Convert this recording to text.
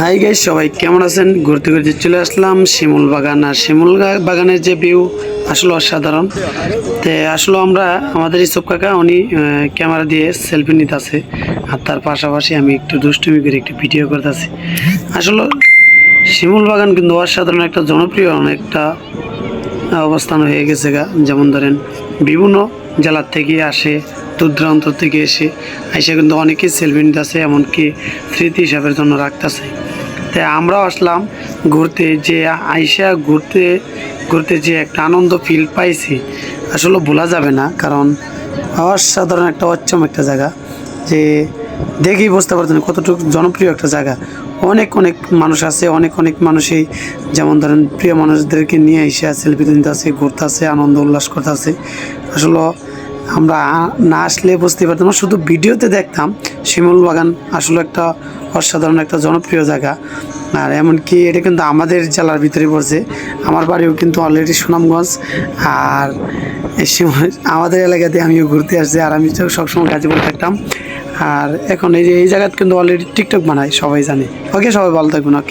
Hi guys, সবাই কেমন আছেন? ঘুরতে ঘুরতে চলে আসলাম শিমুল বাগান। আর শিমুল বাগানের যে ভিউ আসলে অসাধারণ। তো আসলে আমরা আমাদের ইসব কাকা উনি ক্যামেরা দিয়ে সেলফি নিতেছে, আর তার পাশাপাশি আমি একটু দুষ্টুমি করে একটু ভিডিও করতেছি। আসলে শিমুল বাগান কিন্তু অসাধারণ একটা জনপ্রিয় অনেকটা অবস্থান হয়ে গেছে গা। যেমন ধরেন বিভিন্ন জেলার থেকে আসে, দূর দূরান্ত থেকে এসে কিন্তু অনেকেই সেলফি নিতেছে, এমনকি স্মৃতি হিসাবের জন্য রাখতেছে। তাই আমরাও আসলাম ঘুরতে, যে আইসা ঘুরতে ঘুরতে যে একটা আনন্দ ফিল পাইছি আসলে ভোলা যাবে না। কারণ অসাধারণ একটা অচ্ছম একটা জায়গা, যে দেখেই বুঝতে পারছেন কতটুকু জনপ্রিয় একটা জায়গা। অনেক অনেক মানুষ আছে, অনেক অনেক মানুষই যেমন ধরেন প্রিয় মানুষদেরকে নিয়ে এসে সেলফি তুলতেছে, ঘুরতেছে, আনন্দ উল্লাস করতেছে। আসলে আমরা না আসলে বুঝতে পারতাম না, শুধু ভিডিওতে দেখতাম। শিমুল বাগান আসলে একটা অসাধারণ একটা জনপ্রিয় জায়গা। আর এমনকি এটা কিন্তু আমাদের জেলার ভিতরে পড়ছে। আমার বাড়িও কিন্তু অলরেডি সুনামগঞ্জ। আর আমাদের এলাকাতে আমিও ঘুরতে আসছি, আর আমি তো সবসময় গাজীপুর থাকতাম। আর এখন এই যে এই জায়গাতে কিন্তু অলরেডি টিকটক বানায়, সবাই জানে। ওকে, সবাই ভালো থাকবেন। ওকে।